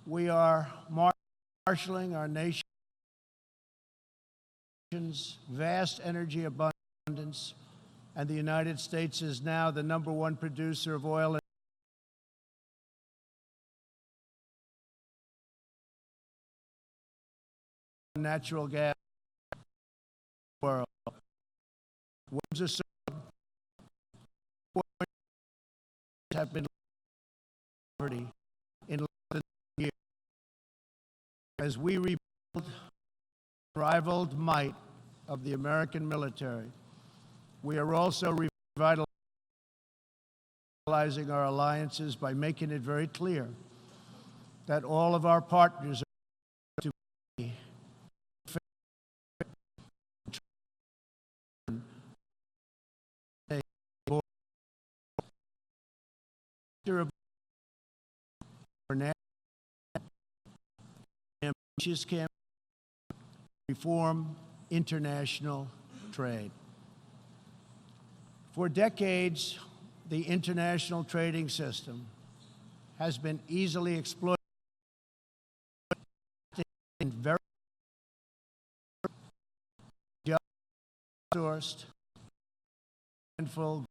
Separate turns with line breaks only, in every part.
We are marshaling our nation's vast energy abundance, and the United States is now the #1 producer of oil and natural gas in the world. Waves of have been poverty in less than a year. As we rebuild the unrivaled might of the American military, we are also revitalizing our alliances by making it very clear that all of our partners are to be for national ambitious campaign to reform international trade. For decades, the international trading system has been easily exploited in very sourced and full.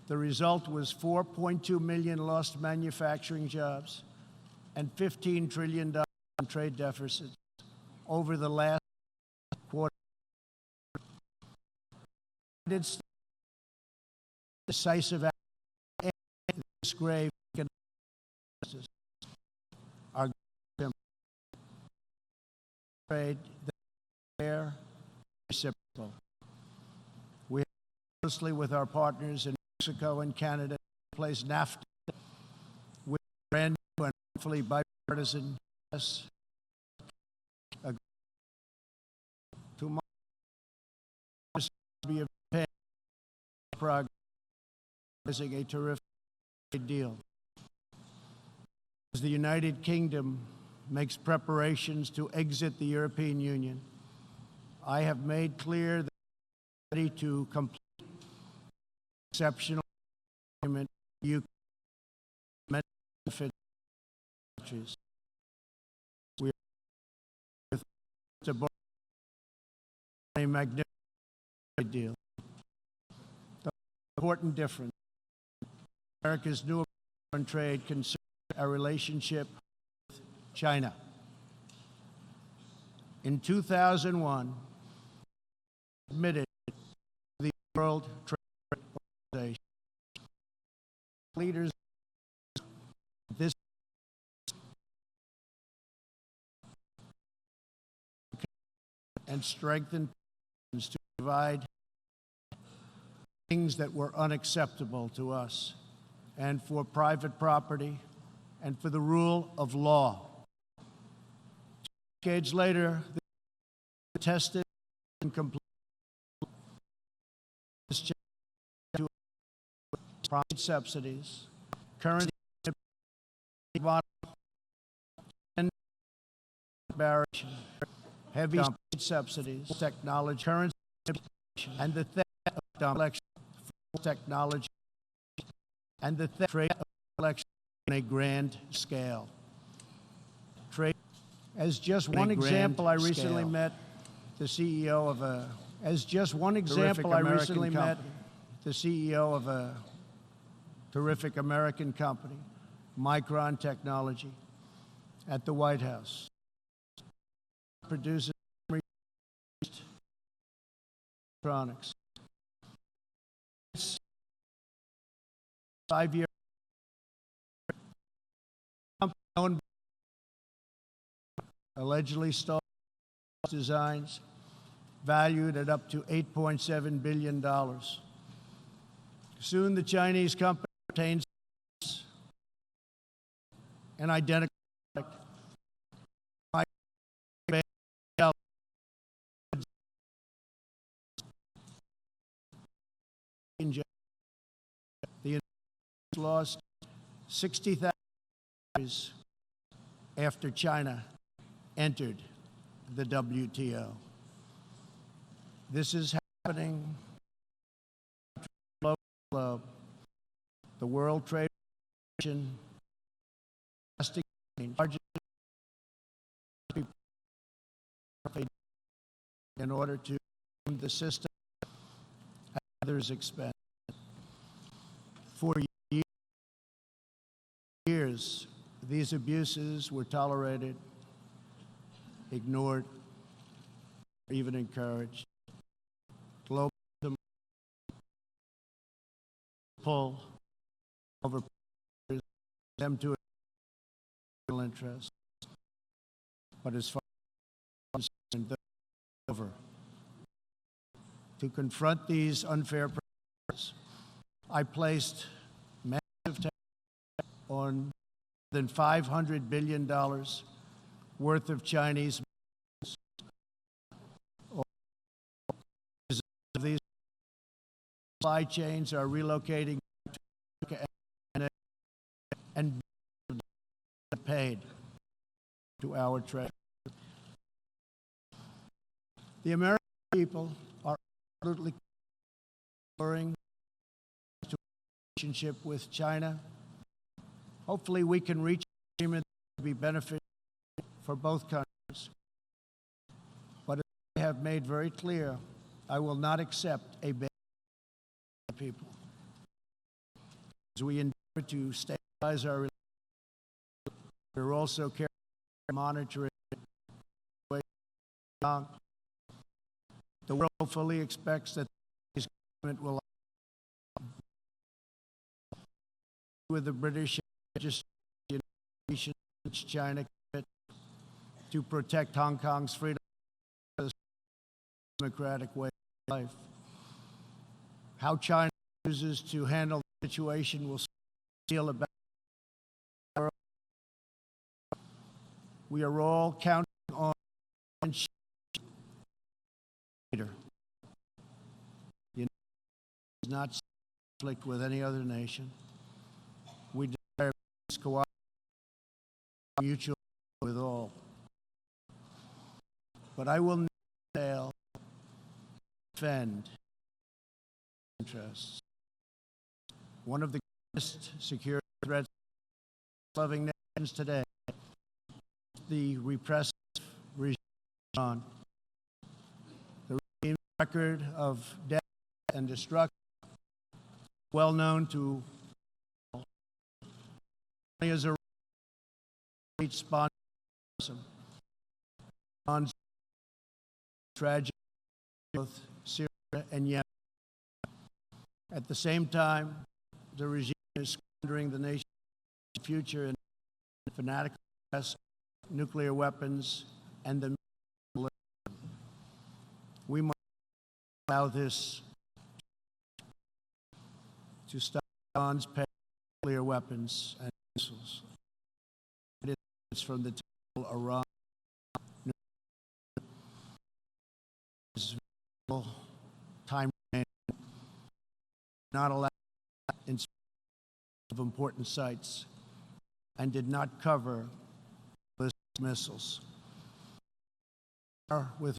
The result was 4.2 million lost manufacturing jobs and $15 trillion in trade deficits over the last quarter. It's decisive action in this grave economic crisis. Our trade there reciprocal. We have closely with our partners in Mexico and Canada in place NAFTA with brand new and hopefully bipartisan to be a progress, a terrific deal. As the United Kingdom makes preparations to exit the European Union, I have made clear that we are ready to complete exceptional agreement you benefit countries. We are with a magnificent deal. The important difference: America's new foreign trade concerns our relationship with China. In 2001, admitted to the World Trade Organization. Leaders this and strengthen to provide things that were unacceptable to us, and for private property, and for the rule of law. Decades later, the tested and complete to profit subsidies, currency and barrier, heavy subsidies, technology, currency, and the theft of intellectual technology, and the theft of trade election on a grand scale. Trade, as just one example, I recently met the CEO of a. As just one example, I recently met the CEO of a terrific American company, Micron Technology, at the White House. Produces electronics. 5-year company allegedly stole designs valued at up to $8.7 billion. Soon the Chinese company obtains an identical product. The United States lost 60,000 after China entered the WTO. This is happening all over the globe. The World Trade Organization largest in order to the system at others' expense. For years, these abuses were tolerated, ignored, or even encouraged. Global pull over them to interest, but as far as over. To confront these unfair practices, I placed massive tax on more than $500 billion worth of Chinese these supply chains are relocating and paid to our trade. The American people are absolutely exploring a relationship with China. Hopefully we can reach an agreement that will be beneficial for both countries. But as I have made very clear, I will not accept a ban on people. As we endeavor to stabilize our relationship, we're also carefully monitoring the world fully expects that the government will with the British administration, China to protect Hong Kong's freedom as a democratic way of life. How China chooses to handle the situation will deal about. We are all counting on the United States is not in conflict with any other nation. We desire peace, cooperation, mutual with all. But I will not fail to defend interests. One of the greatest security threats loving nations today, the repressive regime of Iran. The regime's record of death and destruction is well known to all. Only as a sponsorism. Iran's tragic both Syria and Yemen. At the same time, the regime is squandering the nation's future in fanatical tests, nuclear weapons, and the military. We must allow this to stop Iran's nuclear weapons and missiles. It is from the table Iran time not allowed in of important sites and did not cover ballistic missiles. With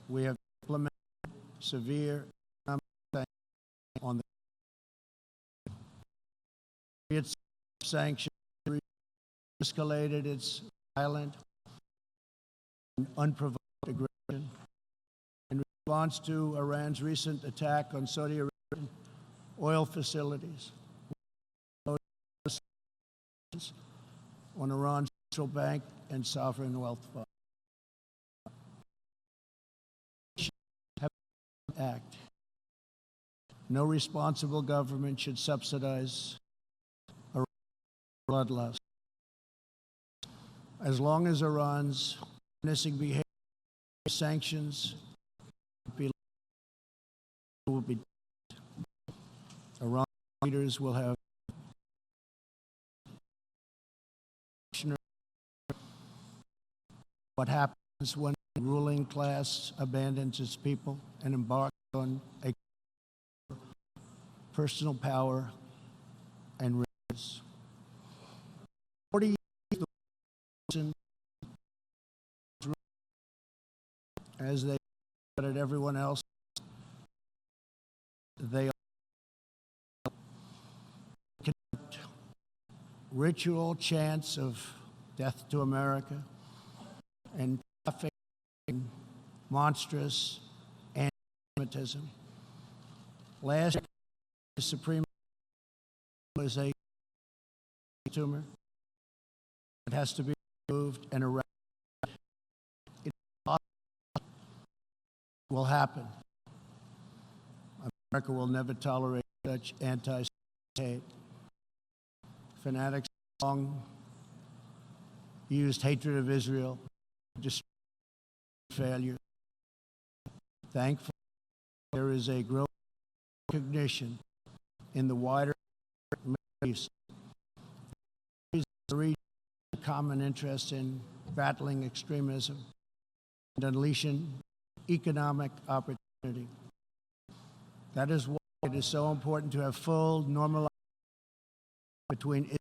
we have implemented severe economic sanctions on the sanctions escalated its violent and unprovoked aggression in response to Iran's recent attack on Saudi Arabian oil facilities, on Iran's central bank and sovereign wealth fund. Act. No responsible government should subsidize Iran's bloodlust. As long as Iran's menacing behavior, sanctions will be. Iran leaders will have what happens when the ruling class abandons its people and embarks on a personal power and riches. 40 years as they at everyone else, they ritual chants of death to America and trafficking monstrous anti-Semitism. Last year, the Supreme Court was a tumor. It has to be removed and eradicated. It will happen. America will never tolerate such anti-Semitic hate. Fanatics long used hatred of Israel to destroy failure. Thankfully, there is a growing recognition in the wider Middle East. There is a common interest in battling extremism and unleashing economic opportunity. That is why it is so important to have full normalization between Israel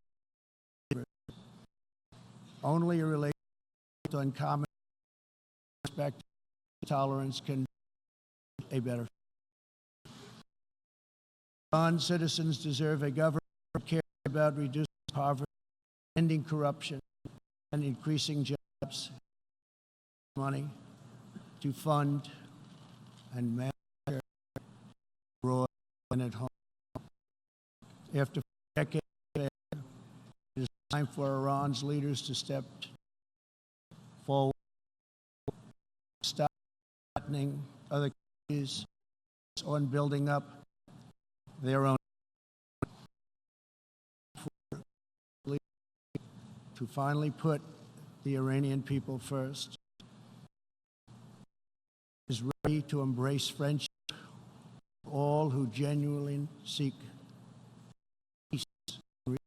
and Israel. Only a relationship on common respect and tolerance can be a better. Non-citizens deserve a government that cares about reducing poverty, ending corruption, and increasing jobs. Money to fund and manage abroad and at home. After decades, it is time for Iran's leaders to step forward, stop threatening other countries on building up their own, to finally put the Iranian people first, is ready to embrace friendship with all who genuinely seek peace. Many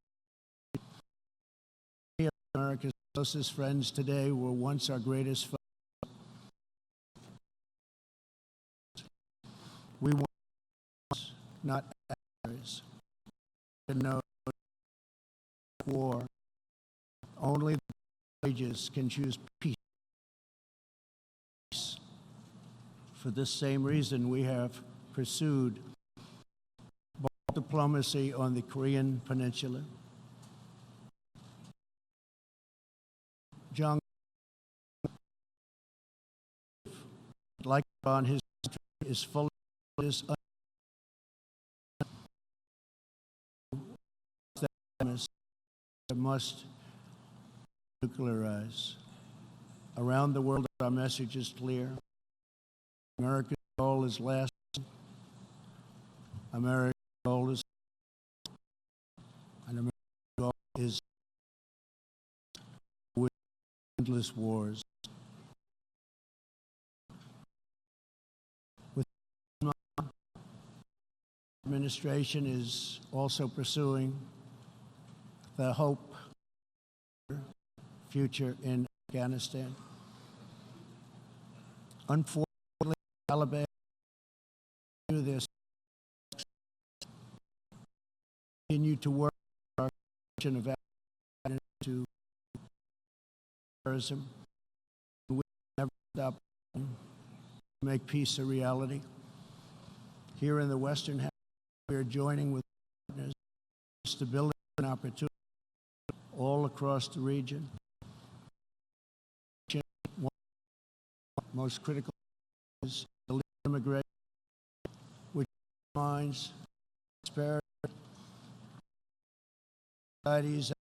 of America's closest friends today were once our greatest foes. We want not adversaries. To know war. Only the courageous can choose peace. For this same reason, we have pursued bold diplomacy on the Korean Peninsula. Jung, like on his country, is full of this must nuclearize. Around the world, our message is clear. America's goal is lasting. America's goal is, and America's goal is with endless wars. With the administration is also pursuing the hope future in Afghanistan. Unfortunately, the Taliban do this, continue to work our mission of Afghanistan to terrorism. We never stop to make peace a reality. Here in the Western Hemisphere, we are joining with partners for stability and opportunity all across the region. One of the most critical is illegal immigration, which undermines prosperity, societies,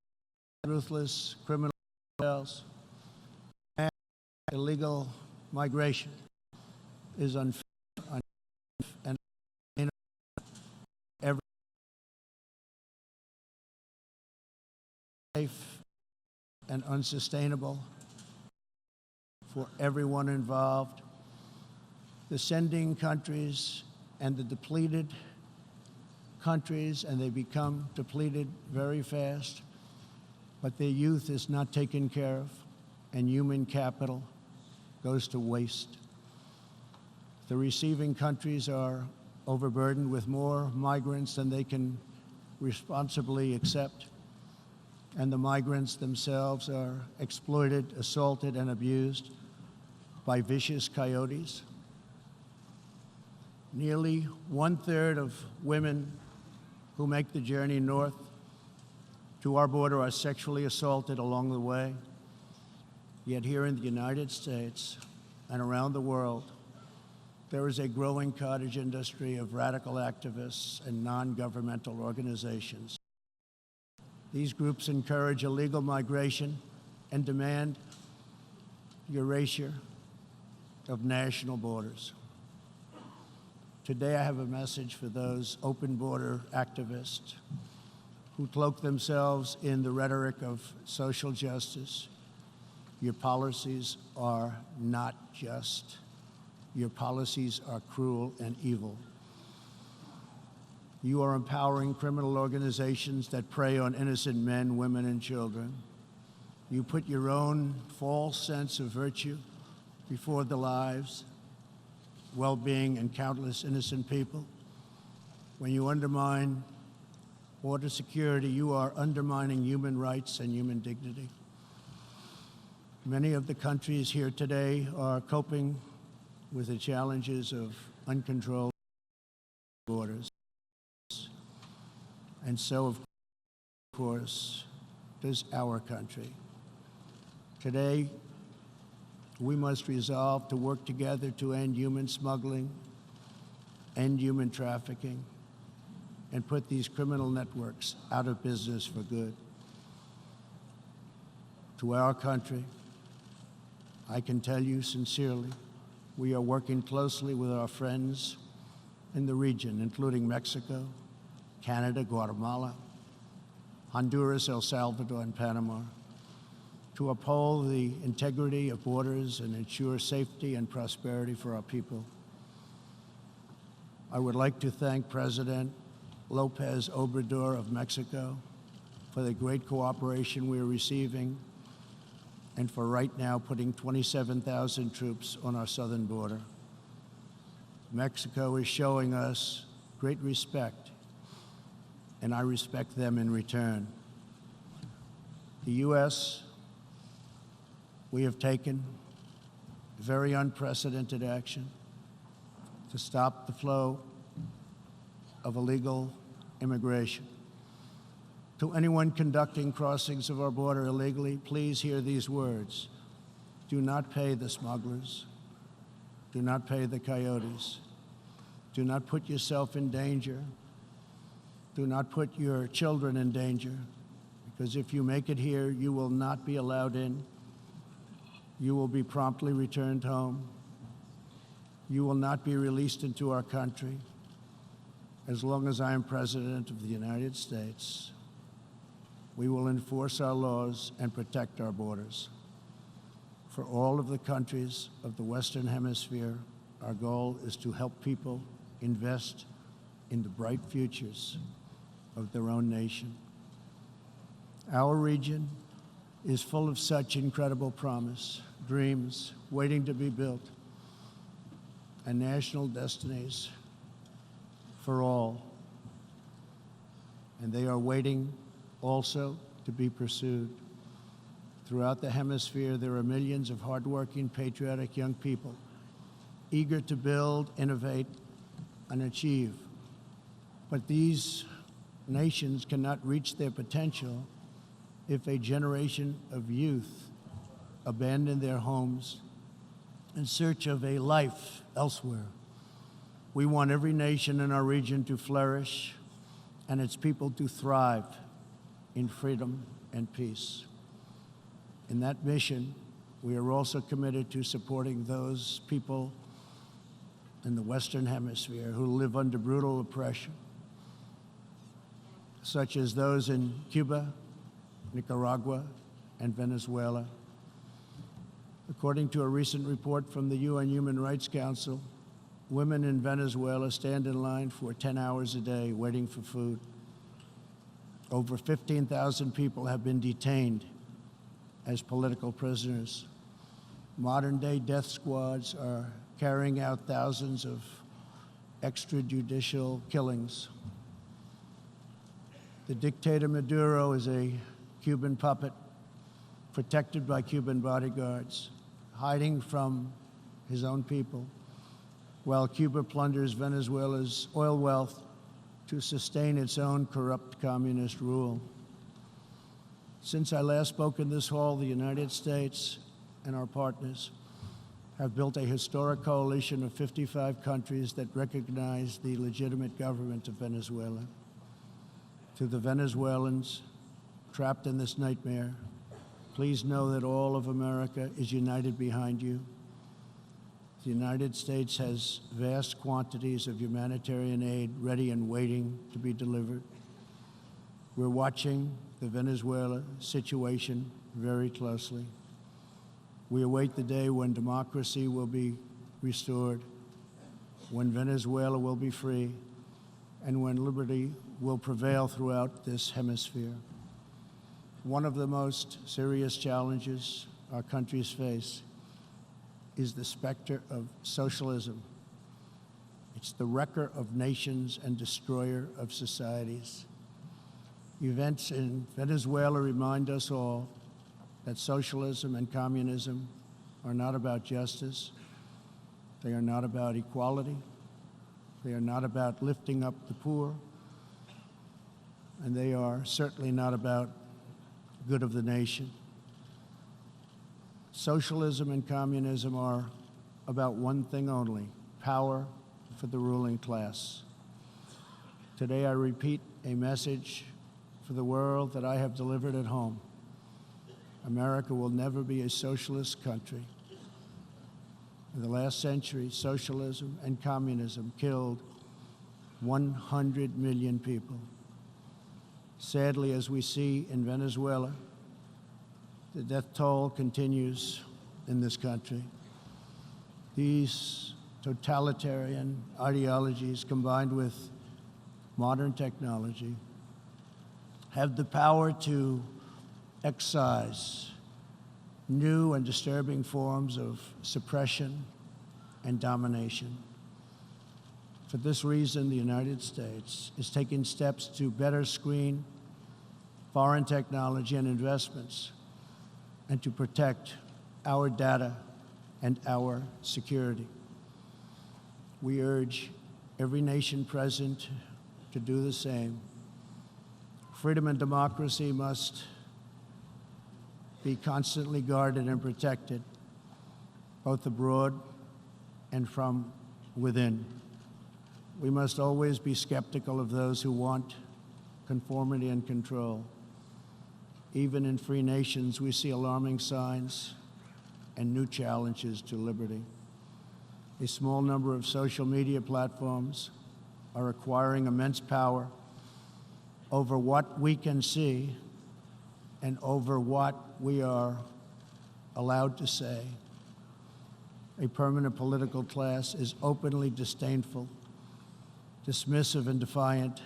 ruthless criminal cartels, and illegal migration is unfair and every safe and unsustainable for everyone involved. The sending countries and the depleted countries, and they become depleted very fast, but their youth is not taken care of, and human capital goes to waste. The receiving countries are overburdened with more migrants than they can responsibly accept, and the migrants themselves are exploited, assaulted, and abused by vicious coyotes. Nearly 1/3 of women who make the journey north to our border are sexually assaulted along the way. Yet here in the United States and around the world, there is a growing cottage industry of radical activists and non-governmental organizations. These groups encourage illegal migration and demand erasure of national borders. Today I have a message for those open border activists who cloak themselves in the rhetoric of social justice. Your policies are not just. Your policies are cruel and evil. You are empowering criminal organizations that prey on innocent men, women, and children. You put your own false sense of virtue before the lives, well-being, and countless innocent people. When you undermine border security, you are undermining human rights and human dignity. Many of the countries here today are coping with the challenges of uncontrolled borders. And so, of course, does our country. Today, we must resolve to work together to end human smuggling, end human trafficking, and put these criminal networks out of business for good. To our country, I can tell you sincerely, we are working closely with our friends in the region, including Mexico, Canada, Guatemala, Honduras, El Salvador, and Panama, to uphold the integrity of borders and ensure safety and prosperity for our people. I would like to thank President López Obrador of Mexico for the great cooperation we are receiving and for right now putting 27,000 troops on our southern border. Mexico is showing us great respect, and I respect them in return. The U.S., we have taken very unprecedented action to stop the flow of illegal immigration. To anyone conducting crossings of our border illegally, please hear these words. Do not pay the smugglers. Do not pay the coyotes. Do not put yourself in danger. Do not put your children in danger, because if you make it here, you will not be allowed in. You will be promptly returned home. You will not be released into our country. As long as I am President of the United States, we will enforce our laws and protect our borders. For all of the countries of the Western Hemisphere, our goal is to help people invest in the bright futures of their own nation. Our region is full of such incredible promise, dreams waiting to be built, and national destinies for all. And they are waiting also to be pursued. Throughout the hemisphere, there are millions of hardworking, patriotic young people eager to build, innovate, and achieve. But these nations cannot reach their potential if a generation of youth abandon their homes in search of a life elsewhere. We want every nation in our region to flourish and its people to thrive in freedom and peace. In that mission, we are also committed to supporting those people in the Western Hemisphere who live under brutal oppression, such as those in Cuba, Nicaragua, and Venezuela. According to a recent report from the UN Human Rights Council, women in Venezuela stand in line for 10 hours a day waiting for food. Over 15,000 people have been detained as political prisoners. Modern-day death squads are carrying out thousands of extrajudicial killings. The dictator Maduro is a Cuban puppet protected by Cuban bodyguards, hiding from his own people, while Cuba plunders Venezuela's oil wealth to sustain its own corrupt communist rule. Since I last spoke in this hall, the United States and our partners have built a historic coalition of 55 countries that recognize the legitimate government of Venezuela. To the Venezuelans trapped in this nightmare, please know that all of America is united behind you. The United States has vast quantities of humanitarian aid ready and waiting to be delivered. We're watching the Venezuela situation very closely. We await the day when democracy will be restored, when Venezuela will be free, and when liberty will prevail throughout this hemisphere. One of the most serious challenges our countries face is the specter of socialism. It's the wrecker of nations and destroyer of societies. Events in Venezuela remind us all that socialism and communism are not about justice. They are not about equality. They are not about lifting up the poor. And they are certainly not about the good of the nation. Socialism and communism are about one thing only: power for the ruling class. Today I repeat a message for the world that I have delivered at home. America will never be a socialist country. In the last century, socialism and communism killed 100 million people. Sadly, as we see in Venezuela, the death toll continues in this country. These totalitarian ideologies, combined with modern technology, have the power to excise new and disturbing forms of suppression and domination. For this reason, the United States is taking steps to better screen foreign technology and investments and to protect our data and our security. We urge every nation present to do the same. Freedom and democracy must be constantly guarded and protected, both abroad and from within. We must always be skeptical of those who want conformity and control. Even in free nations, we see alarming signs and new challenges to liberty. A small number of social media platforms are acquiring immense power over what we can see and over what we are allowed to say. A permanent political class is openly disdainful, dismissive, and defiant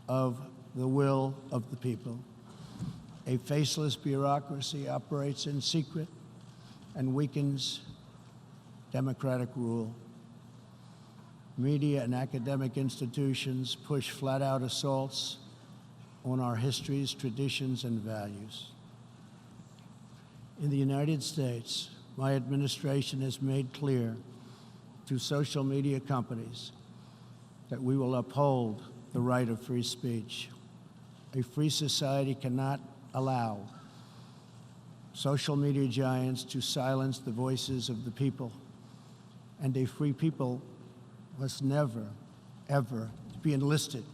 of the will of the people. A faceless bureaucracy operates in secret and weakens democratic rule. Media and academic institutions push flat-out assaults on our histories, traditions, and values. In the United States, my administration has made clear to social media companies that we will uphold the right of free speech. A free society cannot allow social media giants to silence the voices of the people, and a free people must never, ever be enlisted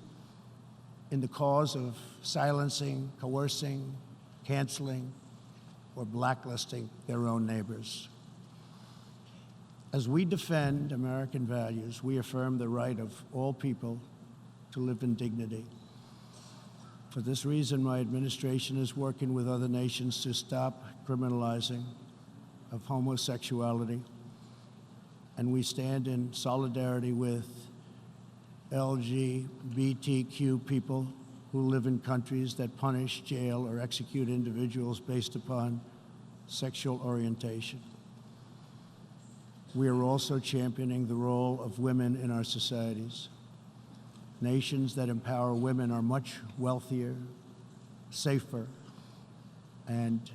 in the cause of silencing, coercing, canceling, or blacklisting their own neighbors. As we defend American values, we affirm the right of all people to live in dignity. For this reason, my administration is working with other nations to stop criminalizing of homosexuality, and we stand in solidarity with LGBTQ people who live in countries that punish, jail, or execute individuals based upon sexual orientation. We are also championing the role of women in our societies. Nations that empower women are much wealthier, safer, and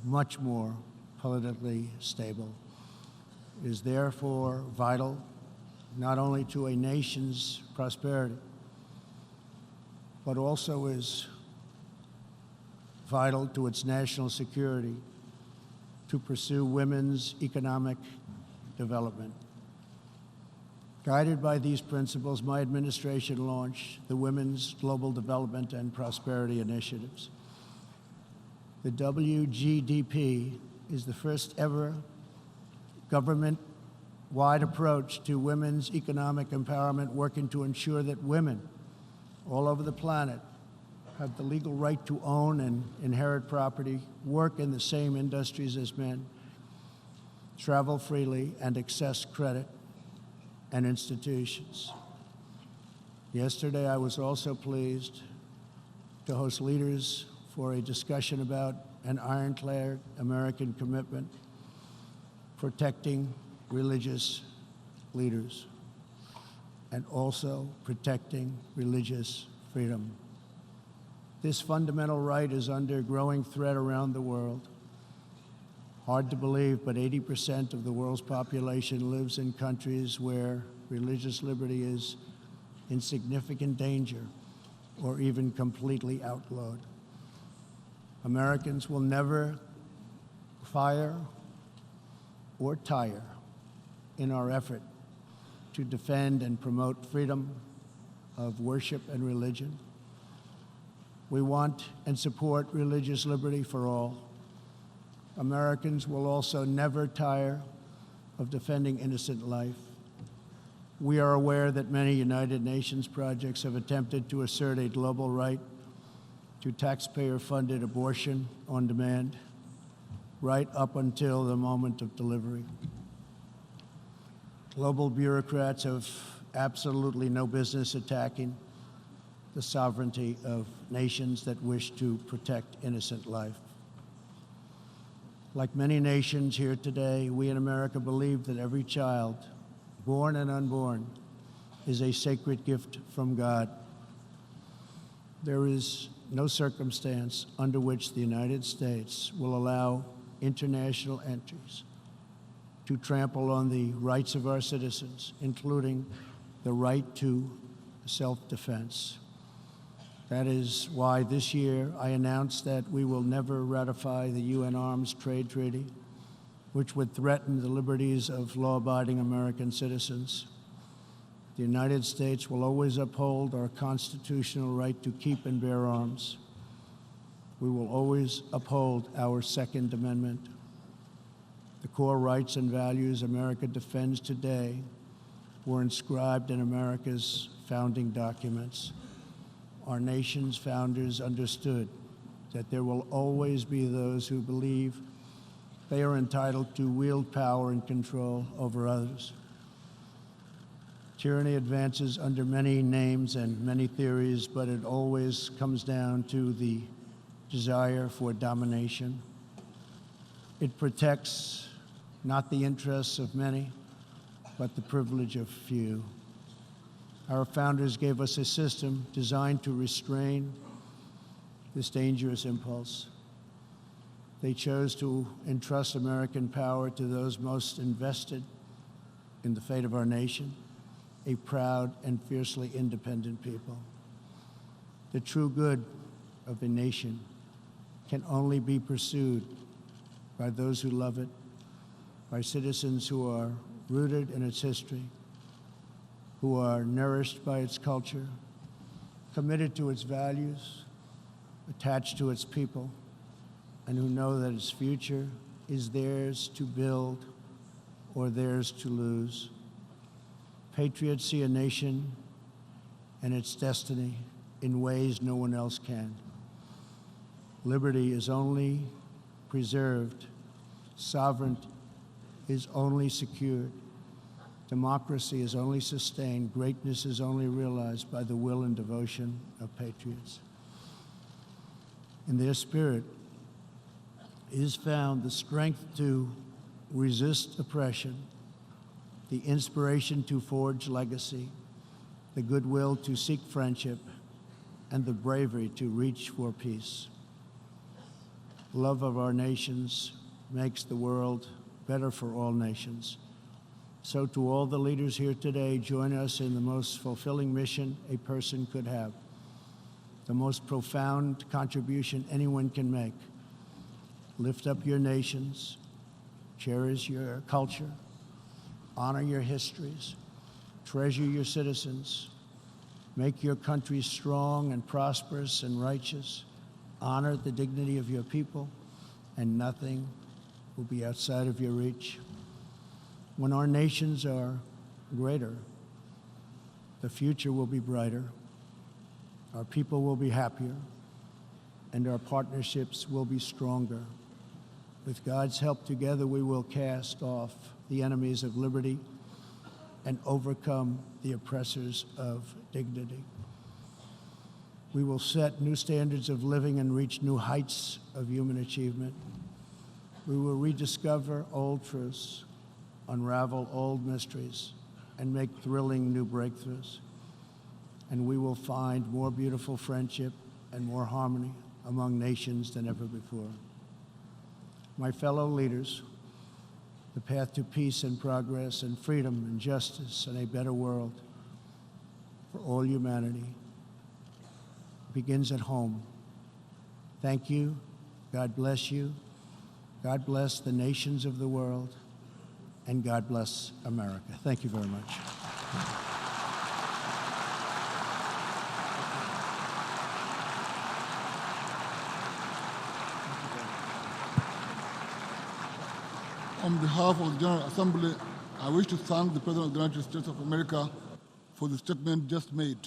much more politically stable. It is therefore vital not only to a nation's prosperity, but also is vital to its national security to pursue women's economic development. Guided by these principles, my administration launched the Women's Global Development and Prosperity Initiatives. The WGDP is the first ever government-wide approach to women's economic empowerment, working to ensure that women all over the planet have the legal right to own and inherit property, work in the same industries as men, travel freely, and access credit and institutions. Yesterday, I was also pleased to host leaders for a discussion about an ironclad American commitment protecting religious leaders and also protecting religious freedom. This fundamental right is under growing threat around the world. Hard to believe, but 80% of the world's population lives in countries where religious liberty is in significant danger or even completely outlawed. Americans will never fire or tire in our effort to defend and promote freedom of worship and religion. We want and support religious liberty for all. Americans will also never tire of defending innocent life. We are aware that many United Nations projects have attempted to assert a global right to taxpayer-funded abortion on demand, right up until the moment of delivery. Global bureaucrats have absolutely no business attacking the sovereignty of nations that wish to protect innocent life. Like many nations here today, we in America believe that every child, born and unborn, is a sacred gift from God. There is no circumstance under which the United States will allow international entries to trample on the rights of our citizens, including the right to self-defense. That is why this year I announced that we will never ratify the UN Arms Trade Treaty, which would threaten the liberties of law-abiding American citizens. The United States will always uphold our constitutional right to keep and bear arms. We will always uphold our Second Amendment. The core rights and values America defends today were inscribed in America's founding documents. Our nation's founders understood that there will always be those who believe they are entitled to wield power and control over others. Tyranny advances under many names and many theories, but it always comes down to the desire for domination. It protects not the interests of many, but the privilege of few. Our founders gave us a system designed to restrain this dangerous impulse. They chose to entrust American power to those most invested in the fate of our nation, a proud and fiercely independent people. The true good of a nation can only be pursued by those who love it, by citizens who are rooted in its history, who are nourished by its culture, committed to its values, attached to its people, and who know that its future is theirs to build or theirs to lose. Patriots see a nation and its destiny in ways no one else can. Liberty is only preserved, sovereignty is only secured, democracy is only sustained, greatness is only realized by the will and devotion of patriots. In their spirit is found the strength to resist oppression, the inspiration to forge legacy, the goodwill to seek friendship, and the bravery to reach for peace. Love of our nations makes the world better for all nations. So to all the leaders here today, join us in the most fulfilling mission a person could have, the most profound contribution anyone can make. Lift up your nations, cherish your culture, honor your histories, treasure your citizens, make your country strong and prosperous and righteous, honor the dignity of your people, and nothing will be outside of your reach. When our nations are greater, the future will be brighter, our people will be happier, and our partnerships will be stronger. With God's help, together we will cast off the enemies of liberty and overcome the oppressors of dignity. We will set new standards of living and reach new heights of human achievement. We will rediscover old truths, unravel old mysteries, and make thrilling new breakthroughs. And we will find more beautiful friendship and more harmony among nations than ever before. My fellow leaders, the path to peace and progress and freedom and justice and a better world for all humanity begins at home. Thank you. God bless you. God bless the nations of the world. And God bless America. Thank you very much.
On behalf of the General Assembly, I wish to thank the President of the United States of America for the statement just made.